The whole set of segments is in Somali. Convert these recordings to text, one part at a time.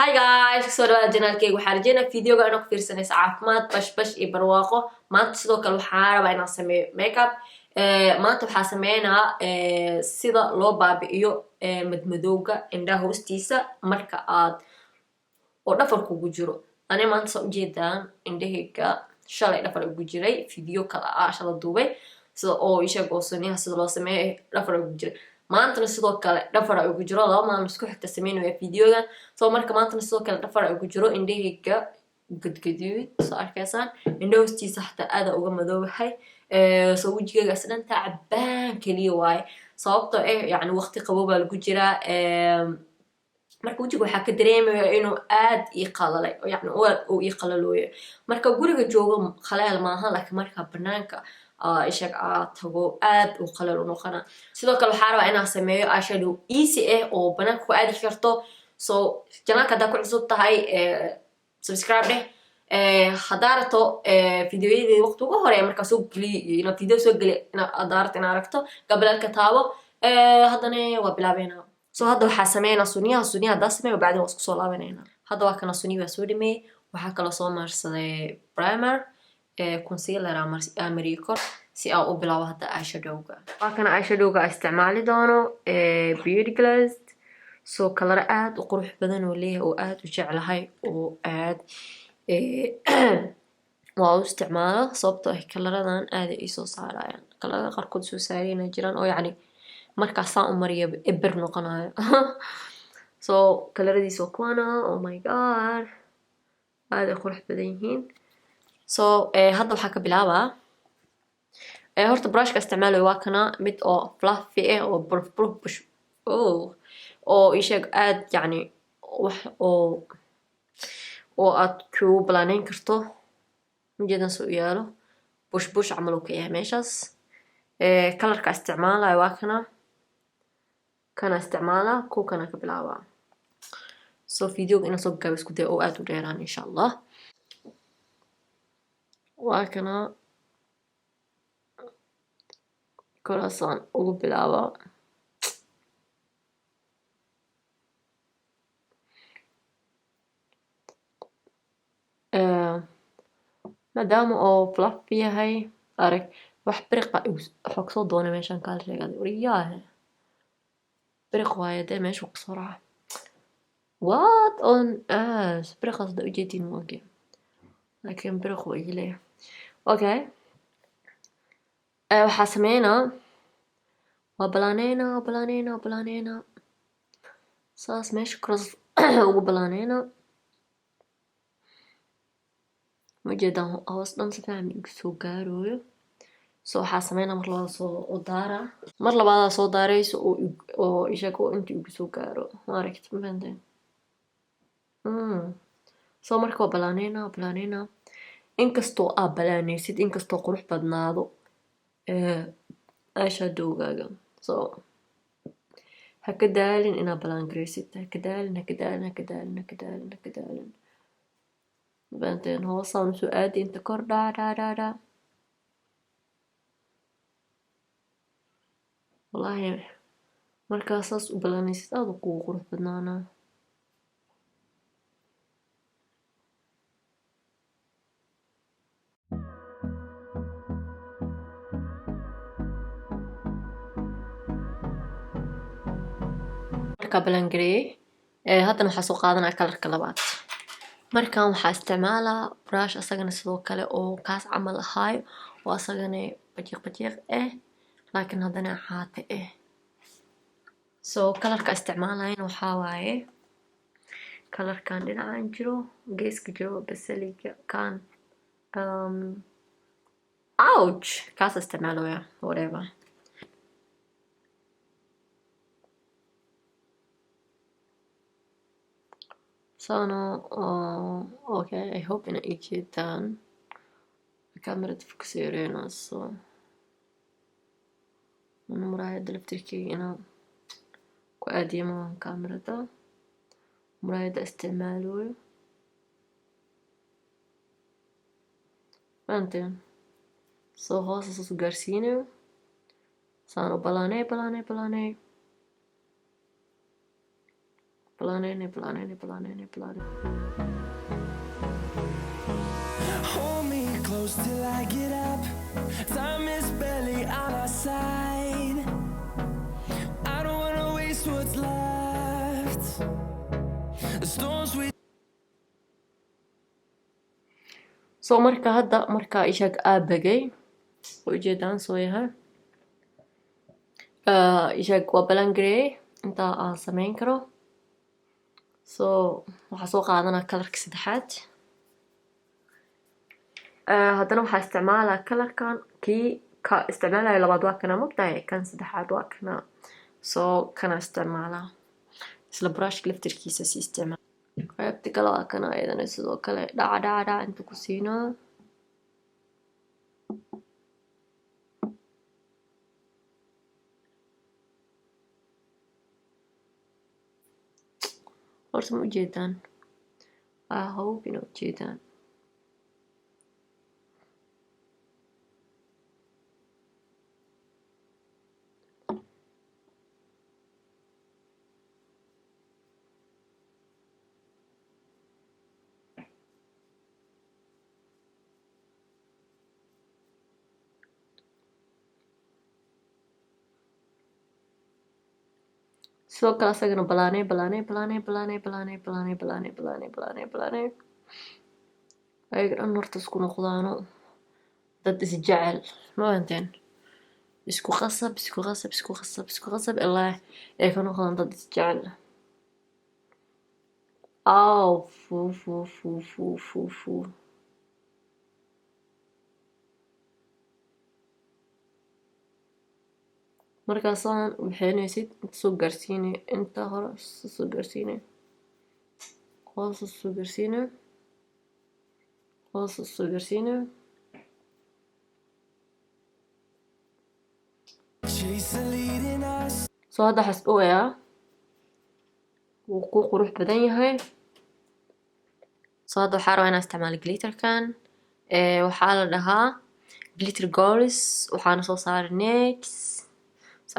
Hi guys, kusoo dhawaada janaalkeyga. Waxaan rajeynaa videoga inaa ku fiirsanaysa caafimaad, bashbash iyo barwaaqo. Maanta sidoo kale waxaan rabaa inaan sameeyo makeup. Maanta waxaa sameynaa sida loo baabi'iyo madmadowga indhaha hoostiisa marka aad oo dhafar kugu jiro. Aniga maanta soo ujeedaan indhahayga shalay dhafar ugu jiray video kale shala duubay sida oo isheeg oo suniyaha sida loo sameeyo dhafar ugu jiray. maantana sidoo kale dhafar ugu jiro laba maalin isku xigta sameynaya videogan soo marka maantana sidoo kale dhafar ugu jiro indhahayga gadgaduud soo arkaysaan indho hoostiisa xataa aad uga madoobahay soo wajigayga aslan tacbaan kaliya waaye sababtoo yani waqti qabow baa lagu jiraa marka wajiga waxaa ka dareemaya inuu aad ii qalalay yani uu ii qalalooyo marka guriga joogo khalaal maaha laakiin marka banaanka ishag tago aad u qalal u noqona sidoo kale waxaa rabaa inaan sameeyo eyeshadow easy oo banaanka ku aadi karto so janaalka haddaa ku cusub tahay subscribe dheh haddaa rabto videoyadii waqti ugu hore markaa soo geliy inaa video soo geli haddaa rabto inaa aragto gabalaalka taabo haddana waa bilaabeynaa so hadda waxaa sameynaa suniyaha haddaa sameeyo bacdin waa isku soo laabanayna hadda waa kana suniya waa soo dhameeyey waxaa kaloo soo marsaday primer concealer mariyay kor si aan u bilaabo hadda eyeshadowga waa kana eyeshadowga aan isticmaali doono beauty glazed so color aad u qurux badan oo leeyahay oo aad u jeclahay oo aad waa u isticmaalo sababtoo ah kalaradan aad ay soo saarayaan kalarada qaarkood soo saarayna jiraan oo yacni markaasaan u mariya eber noqonayo so kalaradiis waa kuwana oh my god aad ay qurux badan yihiin so hadda waxaa ka bilaabaa horta brushka isticmaalayo waa kana mid oo fluffy oo bush oo isheeg aad yacni wax oo aad ku balaaneyn karto ujeedan soo yaalo bush camal uu ka yahay meeshaas kalarka isticmaalayo waa kana isticmaala kana ka bilaabaa so videoga inaan soo gaabo isku day oo aad u dheeraan insha allah waa kana koraasaan ugu bilaaba maadaama oo fluffy yahay arag wax biriqa xoog soo doona meeshaan kaala sheegada wariyaahe biriq waaye dee meesha kusoo raaca what on earth biriqaas da ujeedin mooge laakiin biriq waa ii leeyahay okay waxaa sameynaa waa balaaneynaa saas meesha cross ugu balaaneynaa ujeedaan hoos dhan si fiican igu soo gaarooyo so waxaa sameynaa mar labaadaa soo daarayso oo ishaga oo inta igu soo gaaro maaragta mafahanteen so marka waa balaaneynaa inkastoo aa balaaneysid inkastoo qurux badnaado eyeshadowgaaga so ha ka daalin inaa balaan garaysid ha ka daalin mafahanteen hoosaan usoo aadi inta kor dhaa wallaahi markaa saas u balaanaysid aada kugu qurux badnaanaa markaa balangareeyey haddana waxaa soo qaadanaya kalarka labaad markan waxaa isticmaalaa brush asagana sidoo kale oo kaas camal ahaayo oo asagana bajiiq laakiin haddana caate so kalarka isticmaalayana waxaa waaye kalarkan dhinacan jiro geeska jiro basaliga kan ouch kaas isticmaalaya whatever sono okay I hope ina ii jeedaan kamerada fokuseereenayso muraayada laftirkeyga inaan ku aadiyo maahan kamerada muraayada isticmaalooyo fahanteen soo hoos saas u gaarsiinayo saan u balaaney بلانيني. Hold me close till I get up. Time is barely on our side. I don't wanna waste what's left. The storms we soo marka hadda markaa ishaag aabagay ujeedaan soo yahay ishaag waa balangareey intaa aan samayn karo soo waxaa soo qaadanaa kalarka saddexaad haddana waxaa isticmaalaa kalarkan kii ka isticmaalaya labaad waa kana mogtahay kan saddexaad waa kana soo kana isticmaalaa isla brushka laftirkiisa si isticmaal qaybta kale waa kana ayadana sidoo kale dhaca inta ku siinaa horta ma ujeedaan I hope ina ujeedaan sidoo kale asagana balaaney ayaga dhan horta isku noqdaano dad isjecel ma fahanteen isku qasab ilaa ay ka noqdaan dad isjecel aw fu markaasaan waxaynaysid inta soo gaarsiine inta hore soo gaarsiine hoos soo gaarsiine chasing leading us. soo hadda waxaas ogayaa wuu ku qurux badan yahay soo hadda waxaa rabaa inaan isticmaalo glitterkan waxaa la dhahaa glitter goals waxaana soo saaray NYX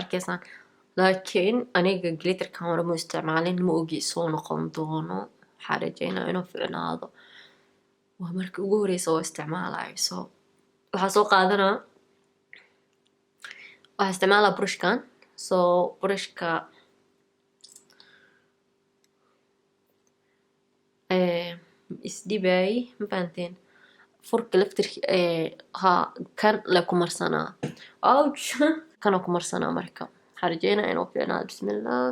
arkaysaan laakiin aniga glitterkan hore ma isticmaalin ma ogi soo noqon doono waxaa rajeynaa inuu ficnaado waa markii ugu horeysa oo isticmaalayo so waxaa soo qaadanaa waxaa isticmaalaa brushkan so brushka isdhibaay ma fahanteen furka laftirki kan le ku marsanaa ouch kana ku marsanaa marka waxaa rajeynaa inuu ficnaado bismillah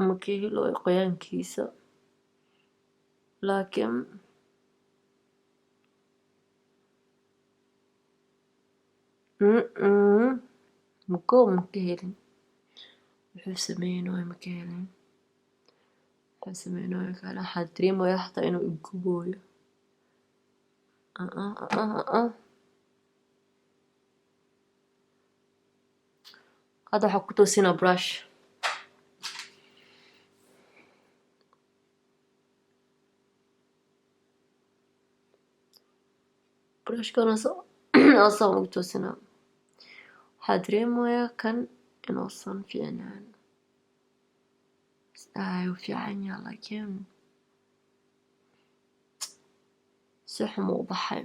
markii helo qoyaankiisa laakiin maka helin wuxuu sameynaayo kale waxaa dareemaya xataa inuu igubooyo hadda waxaa ku toosinaa brush brushkan asaan ugu toosinaa waxaa dareemayaa kan inuusan fiicnaan u fiican yaha laakiin si xuma u baxay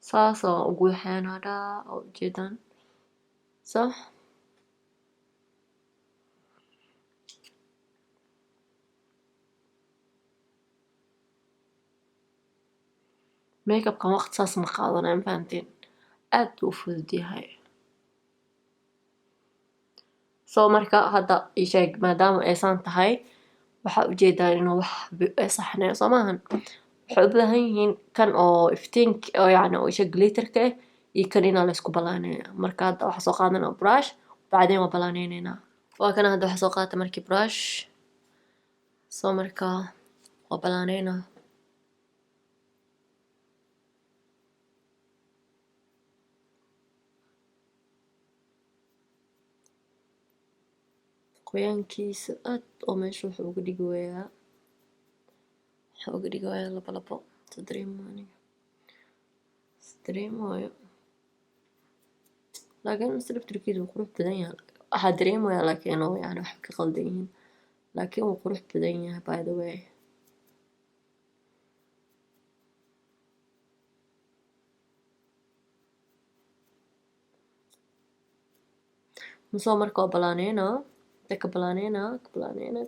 saasoo ugu waxeenadhaa oo ujeedaan صح ميك اب كان وقت saas ma qaadanayo ma fahanteen aad buu u fudud yahay soo marka hadda ii sheeg maadaama aysan tahay waxaa ujeedaa inuu wax saxnayo soo maahan waxay u baahan yihiin kan oo iftiink oo yacni oo isha glitterka ah iyo kan inaa la isku balaanayo marka hadda waxaa soo qaadanaa brush بعدين وبلانينينا وكان هذا حسوقات مركي براش سو مركا وبلانينا qoyaankiisa aad oo meesha wuxuu uga dhigayaa laba dareemayo laakiin islaftirkiisa wuu qurux badan yahay waxaa dareemayaa laakiin oo yani wax ka qaldan yihiin laakiin wuu qurux badan yahay by the way musoo marka waa balaaneyna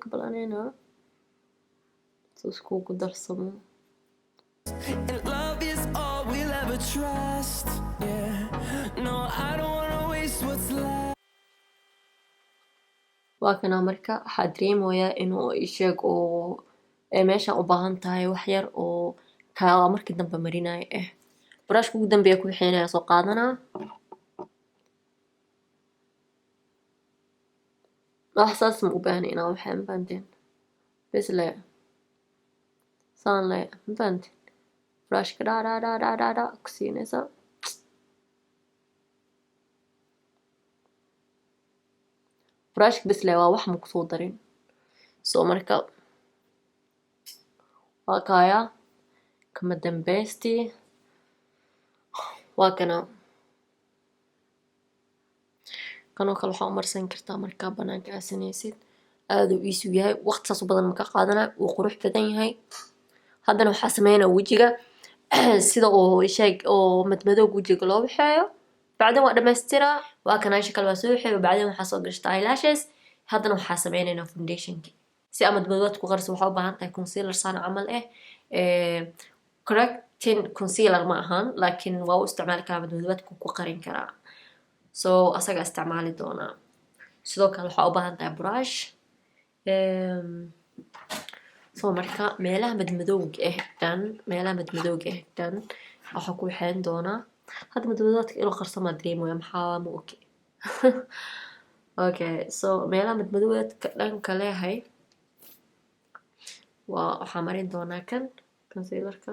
kabalaaneyna soo iskugu darsamo And love is all we'll ever trust. Yeah, no, I don't wanna waste what's left. waa kana marka waxaa dareemayaa inuu isheeg oo meeshaan u baahan tahay wax yar oo kaa markii dambe marinayo brushka ugu dambeeya ku wixeenaya soo qaadanaa wax saas ma u baahna inaa waxaa mafahanteen bes le saan le mafahanteen brushka dha ku siinaysa brushka bes le waa wax ma kusoo darin soo marka waa kaya kama dambeystii waa kana kanoo kale waxaa umarsan kartaa markaa banaanka aa sanaysid aad uu iisu yahay waqti saas u badan maka qaadana wuu qurux badan yahay haddana waxaa sameynaa wejiga sida oo sheeg oo madmadowga wejiga loo waxeeyo bacdin waa dhamaystiraa waa kanaasha kale waa soo waxeeyo bacdin waxaa soo gashtaa eyelashes haddana waxaa sameynaynaa foundationki si aad madmadowaad ku qarso waxaa u baahan tahay concealer saan camal correcting concealer ma ahan laakiin waa u isticmaali karaa madmadowaadku ku qarin karaa so asaga isticmaali doonaa sidoo kale waxaa u baahan tahay brush so marka meelaha madmadowga dhan waxaa ku waxeyn doonaa hadda madmadowaadka inuu qarsama dareemaya maxaa ma oke okay so meelaha madmadowaadka dhanka leehay waxaa marin doonaa kan concealerka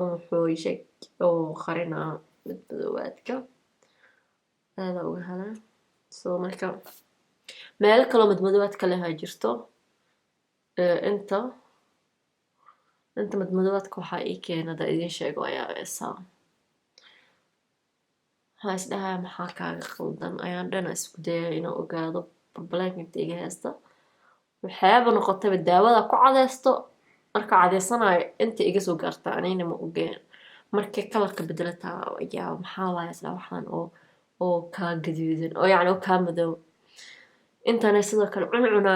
wuxuu sheeg oo qarinaa madmadowaadka aada uga helaa so marka meelo kaloo madmadowaadka leehay jirto inta madmadowaadka waxaa ii keenada idin sheego ayaa eesaa waxaa isdhahaa maxaa kaaga qaldan ayaan dhana isku dayay inuu ogaado problemka inta iga haysta waxyaaba noqotayba daawada ku cadeysto marka cadeysanayo inta iga soo gaarta anina ma ogeen markay kalarka bedelataa yaa maxaa waaya isla waxaan oo kaa gaduudan oo yacni oo kaa madow intana sidoo kale cuncuna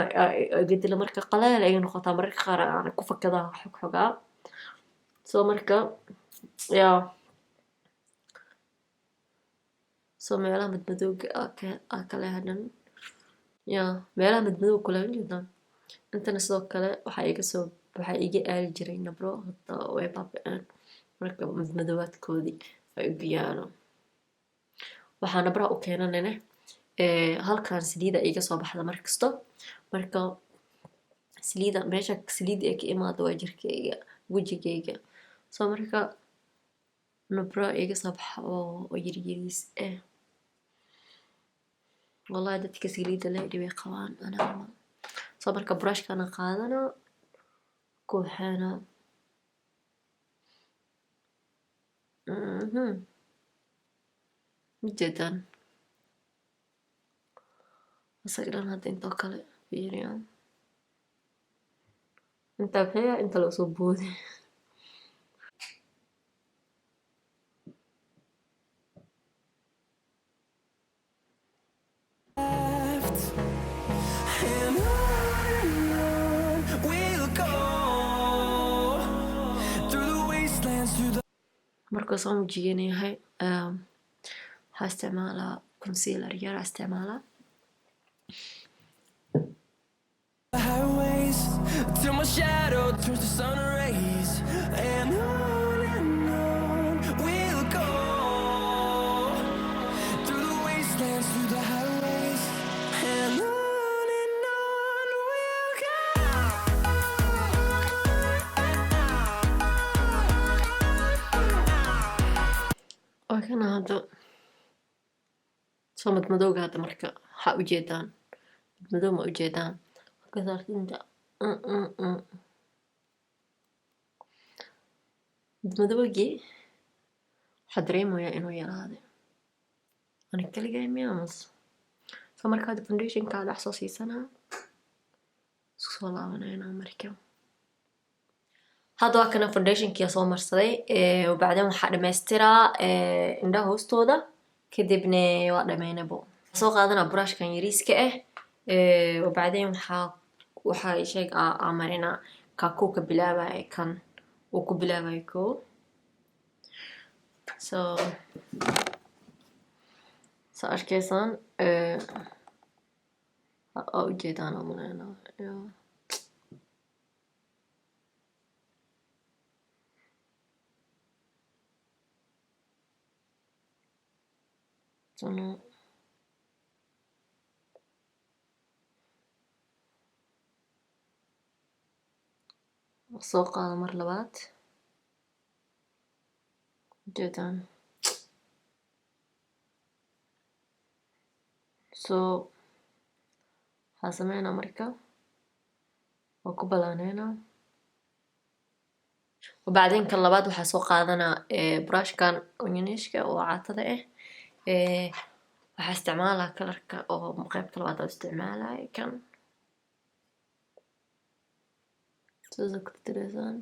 bedela marka qaleel ay noqotaa mararka qaar aan ku fakadaa xogaa soo marka yaa soo meelaha madmadowga kale hadhan yaa meelaha madmadowga kule ujeedaan intana sidoo kale waxaa iga aali jiray nabro hadda way baaba'een marka madmadowaadkoodii ay u biyaano waxaa nabraha u keenanane halkan saliida iga soo baxda markasto marka saliida meesha saliida ee ka imaada waa jirkeyga wejigeyga soo marka nabra iga soo baxa oo yaryariis wallahi dadka saliida leedhi way qabaan anama soo marka brushkana qaadana kooxana ujeedaan asaga dhan hadda intoo kale fiiriya inta baxeya inta loo soo boodi And on we'll go through the wastelands, through the marka soo mujiyanahay waxaa isticmaalaa concealer yar isticmaalaa highways, till my shadow turns to sun rays. And on we'll go through the wastelands, through kana hada soo madmadowga hada marka waxaa ujeedaan madmadow ma ujeedaan markaas arkinta madmadowgii waxaa dareemayaa inuu yaraaday ani kaligay miyamas soo marka hada foundationkaa dhex soo siisanaa isku soo laabanayna marka hadda waa kana foundationkia soo marsaday bacdeen waxaa dhammaystiraa indhaha hoostooda kadibna waa dhameynabo soo qaadanaa brushkan yariiska bacdeen waxaa sheeg amarinaa kaakuu ka bilaabaya kan uu ku bilaabayo koo so arkaysaan ujeedaan amaleyna soo qaado mar labaad ujeedaan so waxaa sameynaa marka waa ku balaaneynaa bacdeen kan labaad waxaa soo qaadanaa brushkan onyanishka oo caatada waxaa isticmaalaa kalarka oo qaybta labaad oo isticmaalaya kan sida ku tireysaan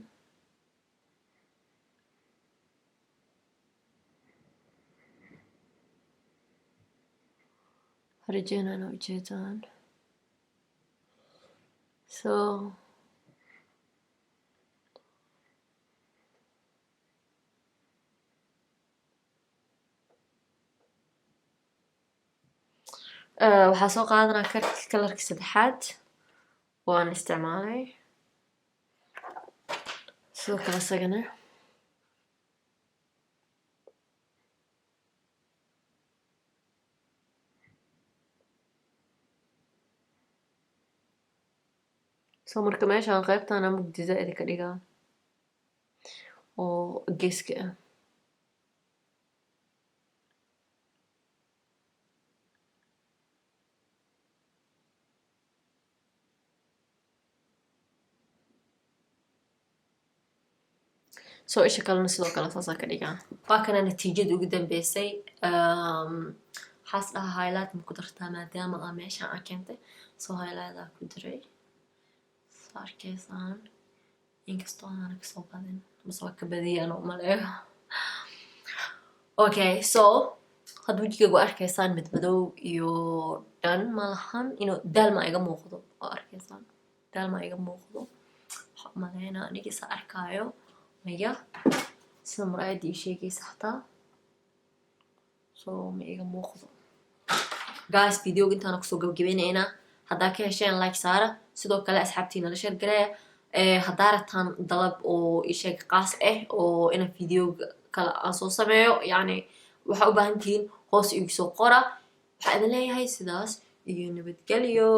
harjeynana ujeedaan so waxaa soo qaadanaa kalarka saddexaad oo aan isticmaalay sidoo kale isagana soo marka meeshaan qaybtana mugdi zaa'id ka dhigaa oo geeska soo isha kalena sidoo kale saasaa ka dhigaa waa kana natiijada ugu dambeysay waxaas dhaha highlight ma ku dartaa maadaama meeshaan aan keentay soo highlightaa ku diray soo arkaysaan inkastoo aana kasoo badin mase waa ka badiyaan oo maleeyo okay so hadda wejigaygu arkaysaan madmadow iyo dhan malahan inuu daalma iga muuqdo oo arkaysaan daalma iga muuqdo waxaa umaleynaa anigiisa arkaayo maya sida muraayadda ii sheegaysa hataa so ma iga muuqdo guys videoga intaana kusoo gabagabaynaynaa haddaa ka hesheen like saara sidoo kale asxaabtiina la sheer gareeya haddaa rataan dalab oo ii sheeg qaas oo inaan videoga kale aan soo sameeyo yacni waxaa u baahan tihiin hoos igu soo qora waxaa idin leeyahay sidaas iyo nabadgelyo